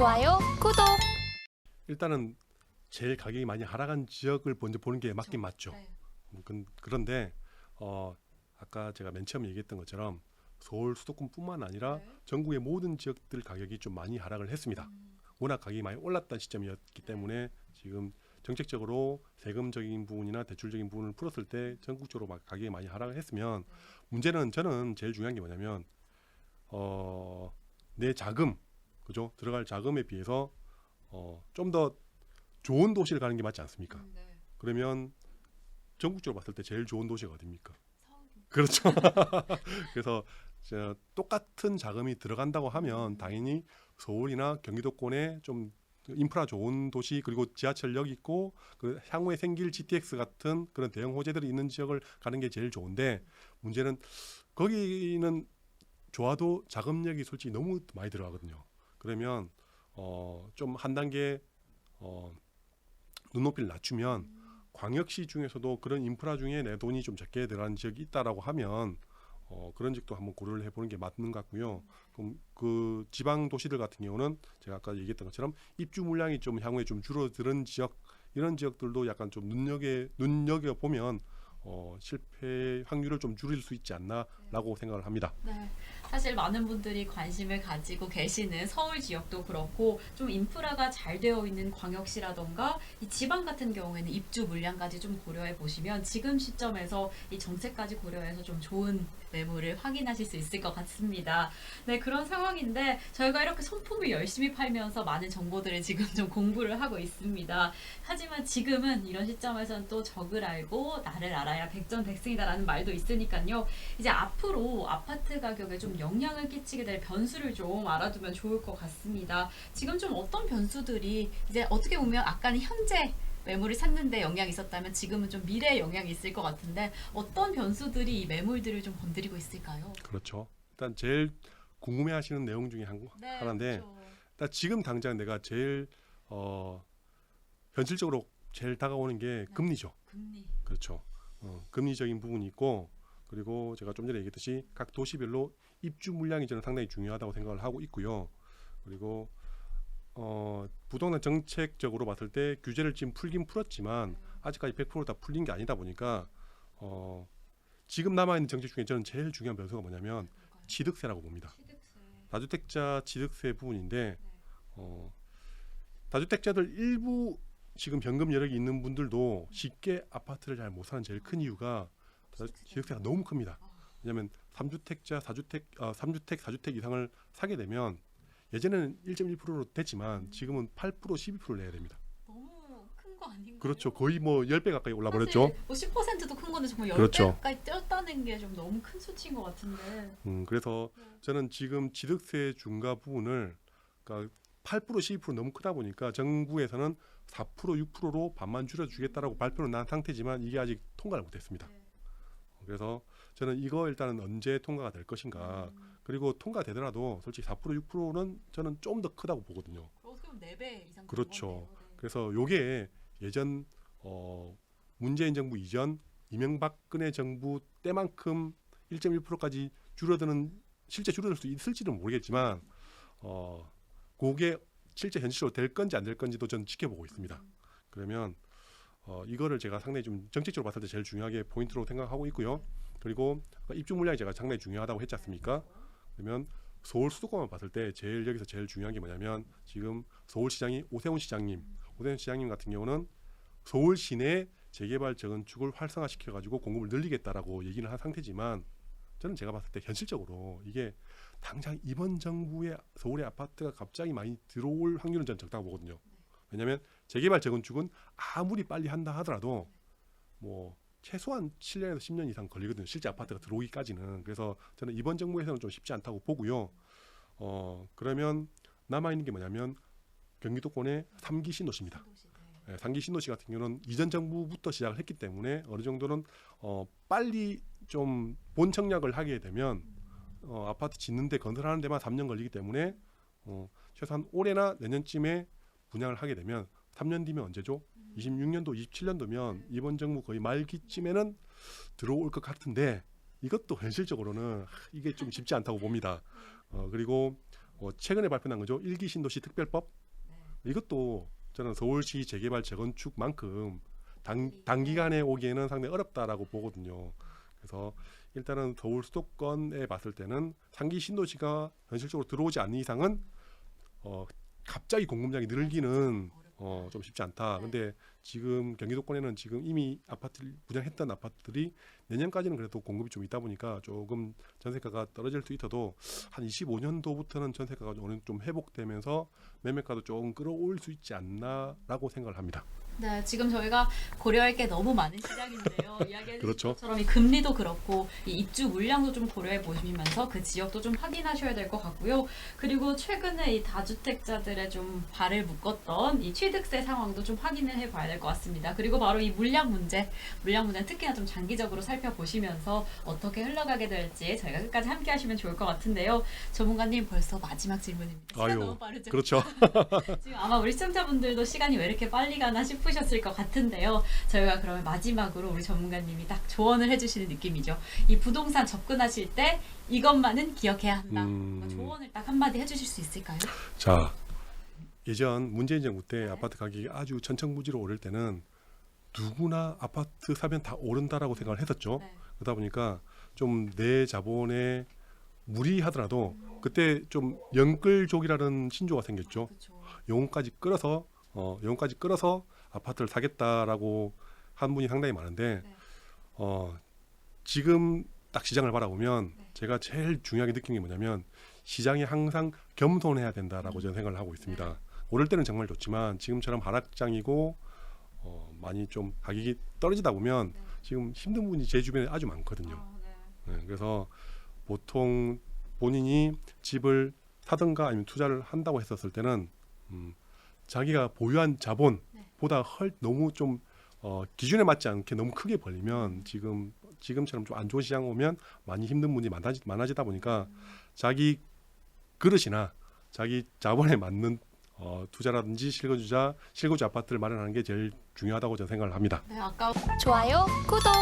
좋아요, 구독. 일단은 제일 가격이 많이 하락한 지역을 먼저 보는 게 맞긴 맞죠. 네. 그런데 아까 제가 맨 처음에 얘기했던 것처럼 서울 수도권뿐만 아니라 네. 전국의 모든 지역들 가격이 좀 많이 하락을 했습니다. 워낙 가격이 많이 올랐던 시점이었기 때문에 지금 정책적으로 세금적인 부분이나 대출적인 부분을 풀었을 때 전국적으로 막 가격이 많이 하락을 했으면 문제는 저는 제일 중요한 게 뭐냐면 내 자금, 그죠? 들어갈 자금에 비해서 좀 더 좋은 도시를 가는 게 맞지 않습니까? 네. 그러면 전국적으로 봤을 때 제일 좋은 도시가 어디입니까? 서울입니다. 그렇죠. 그래서 똑같은 자금이 들어간다고 하면 당연히 서울이나 경기도권에 좀 인프라 좋은 도시 그리고 지하철역 있고 그 향후에 생길 GTX 같은 그런 대형 호재들이 있는 지역을 가는 게 제일 좋은데 문제는 거기는 좋아도 자금력이 솔직히 너무 많이 들어가거든요. 그러면 좀 한 단계 눈높이를 낮추면 광역시 중에서도 그런 인프라 중에 내 돈이 좀 적게 들어가는 지역이 있다라고 하면 그런 지역도 한번 고려를 해보는 게 맞는 것 같고요. 그럼 그 지방 도시들 같은 경우는 제가 아까 얘기했던 것처럼 입주 물량이 좀 향후에 좀 줄어드는 지역 이런 지역들도 약간 좀 눈여겨 보면 실패 확률을 좀 줄일 수 있지 않나라고 생각을 합니다. 네. 사실 많은 분들이 관심을 가지고 계시는 서울 지역도 그렇고 좀 인프라가 잘 되어 있는 광역시라던가 이 지방 같은 경우에는 입주 물량까지 좀 고려해 보시면 지금 시점에서 이 정책까지 고려해서 좀 좋은 매물을 확인하실 수 있을 것 같습니다. 네, 그런 상황인데 저희가 이렇게 손품을 열심히 팔면서 많은 정보들을 지금 좀 공부를 하고 있습니다. 하지만 지금은 이런 시점에서는 또 적을 알고 나를 알아야 백전백승이다라는 말도 있으니까요. 이제 앞으로 아파트 가격에 좀 영향을 끼치게 될 변수를 좀 알아두면 좋을 것 같습니다. 지금 좀 어떤 변수들이 이제 어떻게 보면 아까는 현재 매물을 샀는데 영향이 있었다면 지금은 좀 미래에 영향이 있을 것 같은데 어떤 변수들이 이 매물들을 좀 건드리고 있을까요? 그렇죠. 일단 제일 궁금해하시는 내용 중에 하나인데 그렇죠. 일단 지금 당장 내가 제일 현실적으로 제일 다가오는 게 금리죠. 금리. 그렇죠. 금리적인 부분이 있고 그리고 제가 좀 전에 얘기했듯이 각 도시별로 입주 물량이 저는 상당히 중요하다고 생각을 하고 있고요. 그리고 부동산 정책적으로 봤을 때 규제를 지금 풀긴 풀었지만 아직까지 100% 다 풀린 게 아니다 보니까 지금 남아있는 정책 중에 저는 제일 중요한 변수가 뭐냐면 취득세라고 봅니다. 취득세. 다주택자 취득세 부분인데 다주택자들 일부 지금 현금 여력이 있는 분들도 쉽게 아파트를 잘 못 사는 제일 큰 이유가 취득세가 너무 큽니다. 왜냐하면 3주택자, 3주택, 4주택 이상을 사게 되면 예전에는 1.1%로 됐지만 지금은 8%, 12%를 내야 됩니다. 너무 큰 거 아닌가요? 그렇죠. 거의 뭐 10배 가까이 올라버렸죠. 사실 뭐 10%도 큰 건데 정말 10배 그렇죠. 가까이 뛰었다는 게 좀 너무 큰 수치인 것 같은데. 그래서 저는 지금 취득세 중과 부분을 그러니까 8%, 12% 너무 크다 보니까 정부에서는 4%, 6%로 반만 줄여주겠다라고 발표는 난 상태지만 이게 아직 통과를 못했습니다. 그래서 저는 이거 일단은 언제 통과가 될 것인가 그리고 통과되더라도 솔직히 4%, 6%는 저는 좀 더 크다고 보거든요. 어떻게 보면 4배 이상. 그렇죠. 그래서 요게 예전 문재인 정부 이전 이명박근혜 정부 때만큼 1.1%까지 줄어드는 실제 줄어들 수 있을지는 모르겠지만 그게 실제 현실로 될 건지 안 될 건지도 저는 지켜보고 있습니다. 그러면 이거를 제가 상당히 좀 정책적으로 봤을 때 제일 중요하게 포인트로 생각하고 있고요. 그리고 입주 물량이 제가 상당히 중요하다고 했지 않습니까? 그러면 서울 수도권만 봤을 때 여기서 제일 중요한 게 뭐냐면 지금 서울시장이 오세훈 시장님 같은 경우는 서울 시내 재개발 재건축을 활성화시켜가지고 공급을 늘리겠다라고 얘기를 한 상태지만 저는 제가 봤을 때 현실적으로 이게 당장 이번 정부의 서울의 아파트가 갑자기 많이 들어올 확률은 저는 적다고 보거든요. 왜냐하면 재개발 재건축은 아무리 빨리 한다 하더라도 뭐 최소한 7년에서 10년 이상 걸리거든요. 실제 아파트가 들어오기까지는. 그래서 저는 이번 정부에서는 좀 쉽지 않다고 보고요. 그러면 남아있는 게 뭐냐면 경기도권의 3기 신도시입니다. 3기 신도시 같은 경우는 이전 정부부터 시작을 했기 때문에 어느 정도는 빨리 좀 본청약을 하게 되면 아파트 짓는데 건설하는 데만 3년 걸리기 때문에 최소한 올해나 내년쯤에 분양을 하게 되면 3년 뒤면 언제죠? 26년도, 27년도면 이번 정부 거의 말기쯤에는 들어올 것 같은데 이것도 현실적으로는 이게 좀 쉽지 않다고 봅니다. 그리고 최근에 발표한 거죠. 일기 신도시 특별법. 네. 이것도 저는 서울시 재개발 재건축만큼 단기간에 오기에는 상당히 어렵다라고 보거든요. 그래서 일단은 서울 수도권에 봤을 때는 상기 신도시가 현실적으로 들어오지 않는 이상은 갑자기 공급량이 늘기는 좀 쉽지 않다. 근데 지금 경기도권에는 지금 이미 아파트를 분양했던 아파트들이 내년까지는 그래도 공급이 좀 있다 보니까 조금 전세가가 떨어질 수 있어도 한 25년도부터는 전세가가 어느 정도 좀 회복되면서 매매가도 조금 끌어올 수 있지 않나라고 생각을 합니다. 네, 지금 저희가 고려할 게 너무 많은 시장인데요. 이야기해 주신 그렇죠. 것처럼 이 금리도 그렇고 이 입주 물량도 좀 고려해 보시면서 그 지역도 좀 확인하셔야 될 것 같고요. 그리고 최근에 이 다주택자들의 좀 발을 묶었던 이 취득세 상황도 좀 확인을 해봐야 될 것 같습니다. 그리고 바로 이 물량 문제는 특히나 좀 장기적으로 살펴보시면서 어떻게 흘러가게 될지 저희가 끝까지 함께 하시면 좋을 것 같은데요. 전문가님 벌써 마지막 질문입니다. 시간 너무 빠르죠? 그렇죠. 지금 아마 우리 시청자분들도 시간이 왜 이렇게 빨리 가나 싶으셨을 것 같은데요. 저희가 그러면 마지막으로 우리 전문가님이 딱 조언을 해주시는 느낌이죠. 이 부동산 접근하실 때 이것만은 기억해야 한다. 조언을 딱 한마디 해주실 수 있을까요? 자, 예전 문재인 정부 때 아파트 가격이 아주 천천무지로 오를 때는 누구나 아파트 사면 다 오른다라고 생각을 했었죠. 네. 그러다 보니까 좀 내 자본에 무리하더라도 그때 좀 영끌족이라는 신조가 생겼죠. 그렇죠. 영혼까지 끌어서 아파트를 사겠다라고 한 분이 상당히 많은데 네. 지금 딱 시장을 바라보면 네. 제가 제일 중요하게 느낀 게 뭐냐면 시장이 항상 겸손해야 된다라고 저는 생각을 하고 있습니다. 네. 오를 때는 정말 좋지만 지금처럼 하락장이고 많이 좀 가격이 떨어지다 보면 네. 지금 힘든 분이 제 주변에 아주 많거든요. 네. 그래서 보통 본인이 집을 사든가 아니면 투자를 한다고 했었을 때는 자기가 보유한 자본보다 너무 좀 기준에 맞지 않게 너무 크게 벌리면 지금처럼 좀 안 좋은 시장 오면 많이 힘든 분이 많아지다 보니까 자기 그릇이나 자기 자본에 맞는 투자라든지 실거주 아파트를 마련하는 게 제일 중요하다고 저는 생각을 합니다. 네, 아까 좋아요, 구독.